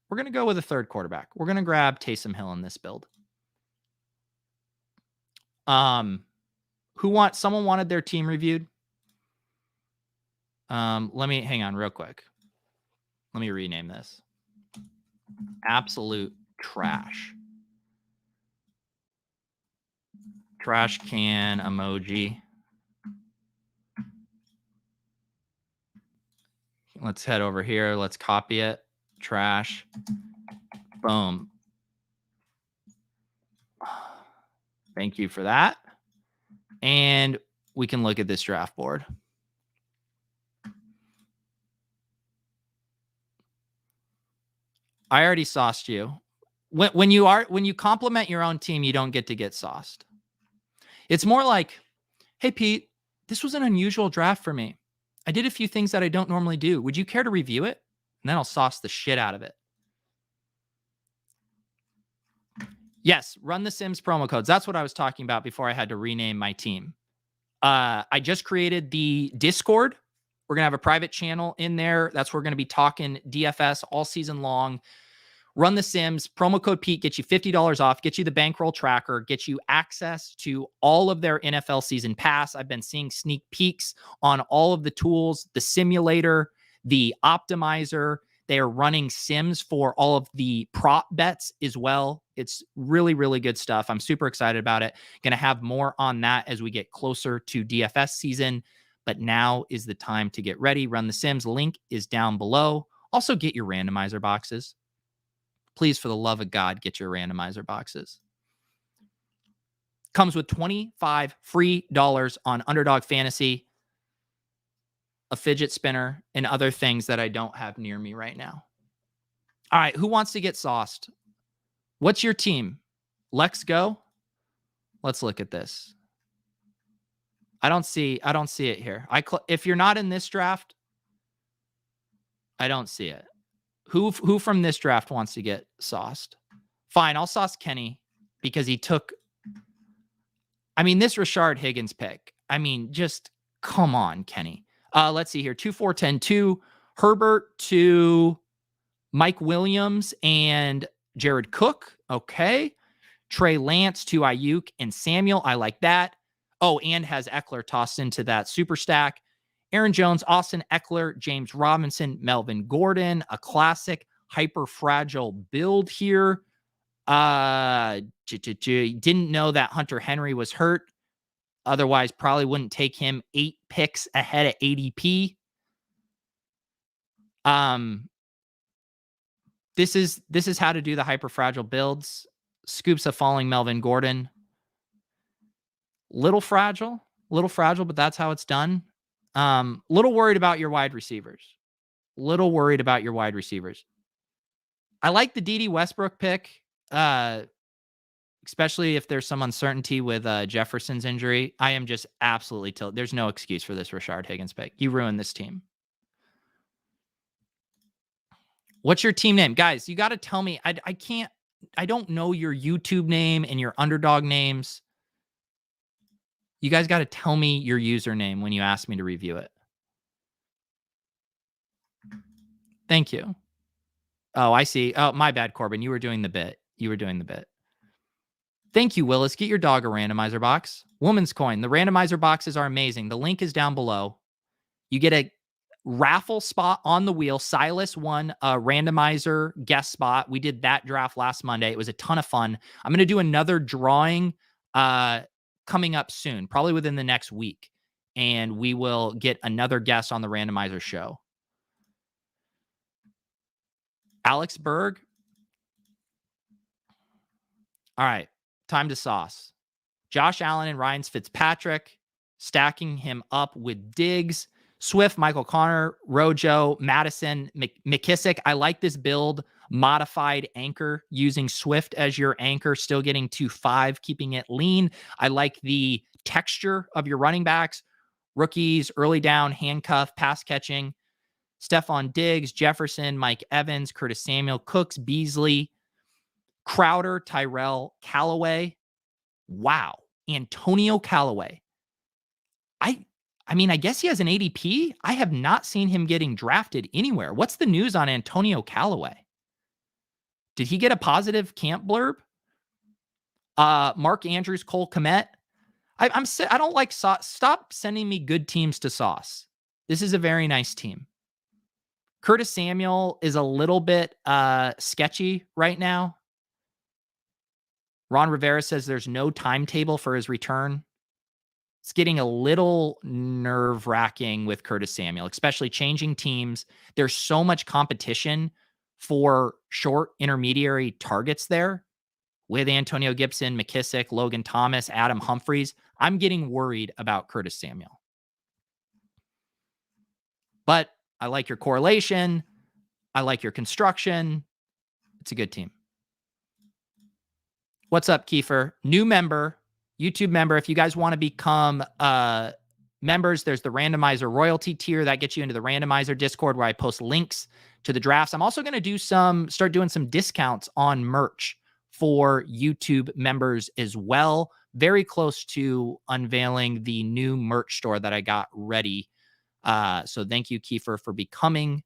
we're going to go with a third quarterback. We're going to grab Taysom Hill in this build. Someone wanted their team reviewed? Let me hang on real quick. Let me rename this. Absolute trash. Trash can emoji. Let's head over here. Let's copy it. Trash. Boom. Thank you for that. And we can look at this draft board. I already sauced you. When you compliment your own team, you don't get sauced. It's more like, hey, Pete, this was an unusual draft for me. I did a few things that I don't normally do. Would you care to review it? And then I'll sauce the shit out of it. Yes, run the Sims promo codes. That's what I was talking about before I had to rename my team. I just created the Discord. We're going to have a private channel in there. That's where we're going to be talking DFS all season long. Run the Sims. Promo code Pete gets you $50 off, gets you the bankroll tracker, gets you access to all of their NFL season pass. I've been seeing sneak peeks on all of the tools, the simulator, the optimizer. They are running Sims for all of the prop bets as well. It's really, really good stuff. I'm super excited about it. Going to have more on that as we get closer to DFS season. But now is the time to get ready. Run the Sims. Link is down below. Also, get your randomizer boxes. Please, for the love of God, get your randomizer boxes. Comes with $25 free on Underdog Fantasy, a fidget spinner, and other things that I don't have near me right now. All right, who wants to get sauced? What's your team? Let's go. Let's look at this. I don't see it here. If you're not in this draft, I don't see it. Who from this draft wants to get sauced? Fine, I'll sauce Kenny because he took. I mean, this Rashard Higgins pick. I mean, just come on, Kenny. Let's see here. 2, 4, 10, 2. Herbert to Mike Williams and Jared Cook. Okay. Trey Lance to Ayuk and Samuel. I like that. Oh, and has Eckler tossed into that super stack. Aaron Jones, Austin Eckler, James Robinson, Melvin Gordon, a classic hyper fragile build here. Didn't know that Hunter Henry was hurt. Otherwise, probably wouldn't take him 8 picks ahead at ADP. This is how to do the hyper fragile builds. Scoops of falling Melvin Gordon. Little fragile, but that's how it's done. Little worried about your wide receivers. I like the D.D. Westbrook pick, especially if there's some uncertainty with Jefferson's injury. I am just absolutely tilted. There's no excuse for this Rashard Higgins pick. You ruined this team. What's your team name? Guys, you got to tell me. I don't know your YouTube name and your Underdog names. You guys got to tell me your username when you ask me to review it. Thank you. Oh, I see. Oh, my bad, Corbin. You were doing the bit. Thank you, Willis. Get your dog a randomizer box. Woman's Coin. The randomizer boxes are amazing. The link is down below. You get a raffle spot on the wheel. Silas won a randomizer guest spot. We did that draft last Monday. It was a ton of fun. I'm going to do another drawing coming up soon, probably within the next week. And we will get another guest on the randomizer show. Alex Berg. All right. Time to sauce. Josh Allen and Ryan Fitzpatrick, stacking him up with Diggs, Swift, Michael Connor, Rojo, Madison, McKissick. I like this build. Modified anchor using Swift as your anchor, still getting to 5, keeping it lean. I like the texture of your running backs. Rookies, early down, handcuff, pass catching. Stephon Diggs, Jefferson, Mike Evans, Curtis Samuel, Cooks, Beasley, Crowder, Tyrell, Callaway. Wow. Antonio Callaway. I mean, I guess he has an ADP. I have not seen him getting drafted anywhere. What's the news on Antonio Callaway? Did he get a positive camp blurb? Mark Andrews, Cole Kmet. I don't like Sauce. Stop sending me good teams to Sauce. This is a very nice team. Curtis Samuel is a little bit sketchy right now. Ron Rivera says there's no timetable for his return. It's getting a little nerve-wracking with Curtis Samuel, especially changing teams. There's so much competition for short intermediary targets there with Antonio Gibson, McKissick, Logan Thomas, Adam Humphries. I'm getting worried about Curtis Samuel. But I like your correlation. I like your construction. It's a good team. What's up, Kiefer? New member, YouTube member. If you guys want to become members, there's the randomizer royalty tier that gets you into the randomizer Discord where I post links to the drafts. I'm also going to start doing some discounts on merch for YouTube members as well. Very close to unveiling the new merch store that I got ready. So thank you, Kiefer, for becoming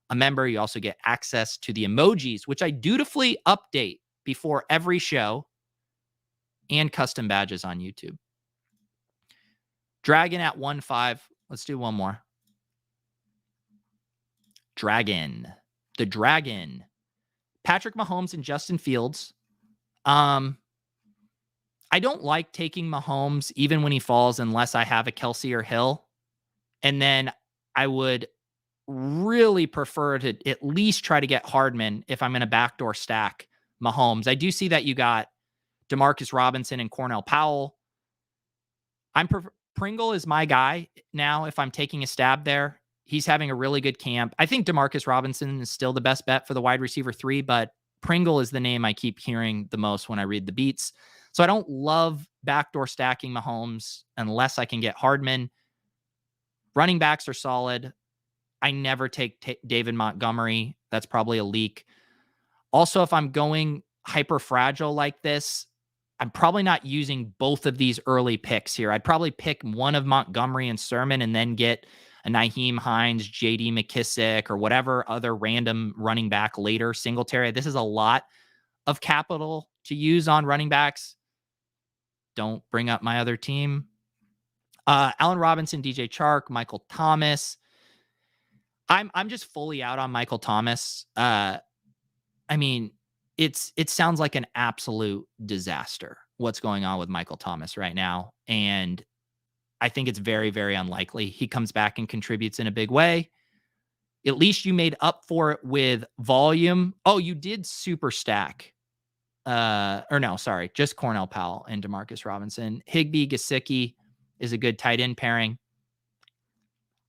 a member. You also get access to the emojis, which I dutifully update before every show, and custom badges on YouTube. Dragon at 1-5. Let's do one more. Dragon. The Dragon. Patrick Mahomes and Justin Fields. I don't like taking Mahomes even when he falls unless I have a Kelsey or Hill. And then I would really prefer to at least try to get Hardman if I'm going to backdoor stack Mahomes. I do see that you got Demarcus Robinson and Cornell Powell. Pringle is my guy now if I'm taking a stab there. He's having a really good camp. I think Demarcus Robinson is still the best bet for the wide receiver 3, but Pringle is the name I keep hearing the most when I read the beats. So I don't love backdoor stacking Mahomes unless I can get Hardman. Running backs are solid. I never take David Montgomery. That's probably a leak. Also, if I'm going hyper fragile like this, I'm probably not using both of these early picks here. I'd probably pick one of Montgomery and Sermon and then get a Nyheim Hines, JD McKissick, or whatever other random running back later. Singletary. This is a lot of capital to use on running backs. Don't bring up my other team. Allen Robinson, DJ Chark, Michael Thomas. I'm just fully out on Michael Thomas. I mean, it sounds like an absolute disaster what's going on with Michael Thomas right now. And I think it's very, very unlikely he comes back and contributes in a big way. At least you made up for it with volume. Oh, you did super stack. Just Cornell Powell and Demarcus Robinson. Higbee, Gesicki is a good tight end pairing.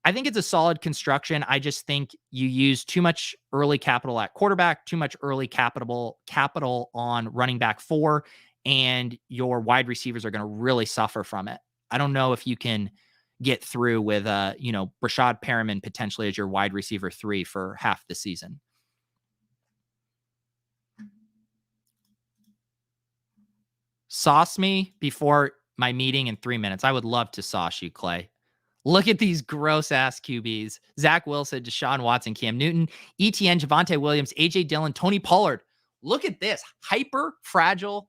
I think it's a solid construction. I just think you use too much early capital at quarterback, too much early capital on running back 4, and your wide receivers are going to really suffer from it. I don't know if you can get through with, Rashad Perriman potentially as your wide receiver 3 for half the season. Sauce me before my meeting in 3 minutes. I would love to sauce you, Clay. Look at these gross-ass QBs. Zach Wilson, Deshaun Watson, Cam Newton, ETN, Javonte Williams, A.J. Dillon, Tony Pollard. Look at this. Hyper fragile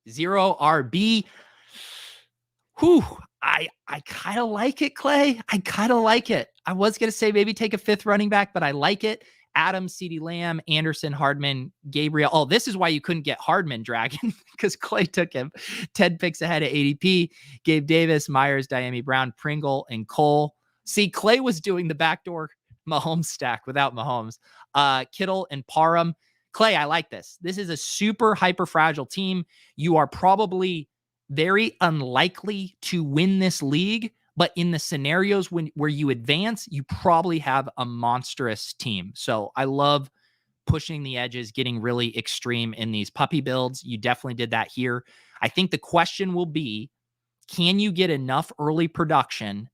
0 RB. Whew. I kind of like it, Clay. I kind of like it. I was going to say maybe take a 5th running back, but I like it. Adams, CeeDee Lamb, Anderson, Hardman, Gabriel. Oh, this is why you couldn't get Hardman, Dragon, because Clay took him 10 picks ahead of ADP. Gabe Davis, Myers, Diami Brown, Pringle, and Cole. See, Clay was doing the backdoor Mahomes stack without Mahomes. Kittle and Parham. Clay, I like this. This is a super hyper fragile team. You are probably very unlikely to win this league, but in the scenarios where you advance, you probably have a monstrous team. So I love pushing the edges, getting really extreme in these puppy builds. You definitely did that here. I think the question will be, can you get enough early production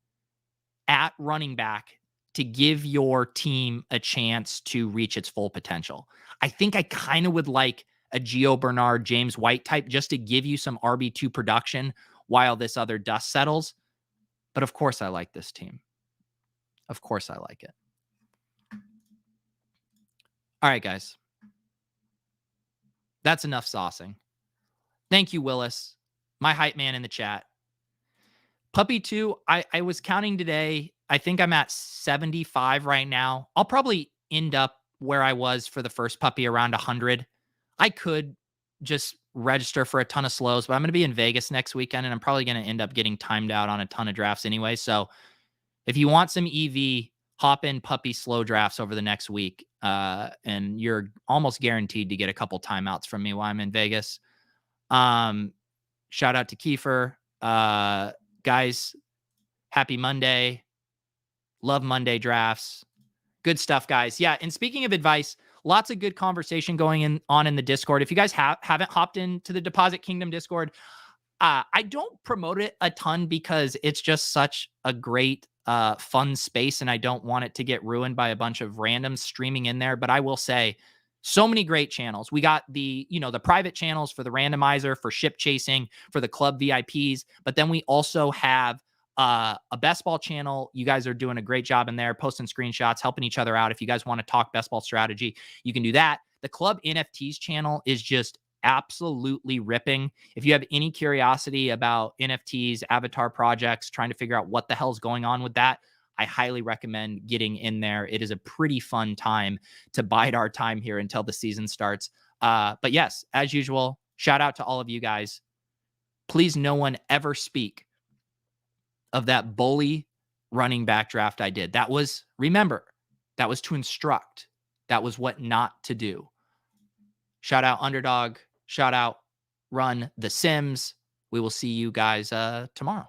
at running back to give your team a chance to reach its full potential? I think I kind of would like a Gio Bernard, James White type just to give you some RB2 production while this other dust settles. But of course I like this team. Of course I like it. All right, guys. That's enough saucing. Thank you, Willis, my hype man in the chat. Puppy 2, I was counting today. I think I'm at 75 right now. I'll probably end up where I was for the first puppy, around 100. I could just register for a ton of slows, but I'm going to be in Vegas next weekend, and I'm probably going to end up getting timed out on a ton of drafts anyway. So if you want some EV, hop in puppy slow drafts over the next week, and you're almost guaranteed to get a couple timeouts from me while I'm in Vegas. Shout out to Kiefer. Guys, happy Monday. Love Monday drafts. Good stuff, guys. Yeah, and speaking of advice, lots of good conversation going on in the Discord. If you guys haven't hopped into the Deposit Kingdom Discord, I don't promote it a ton because it's just such a great, fun space, and I don't want it to get ruined by a bunch of randoms streaming in there. But I will say, so many great channels. We got the private channels for the randomizer, for ship chasing, for the club VIPs, but then we also have a best ball channel. You guys are doing a great job in there, posting screenshots, helping each other out. If you guys want to talk best ball strategy, you can do that. The club NFTs channel is just absolutely ripping. If you have any curiosity about NFTs, avatar projects, trying to figure out what the hell's going on with that, I highly recommend getting in there. It is a pretty fun time to bide our time here until the season starts. But yes, as usual, shout out to all of you guys. Please, no one ever speak of that bully running back draft I did. Remember, that was to instruct. That was what not to do. Shout out Underdog. Shout out Run the Sims. We will see you guys tomorrow.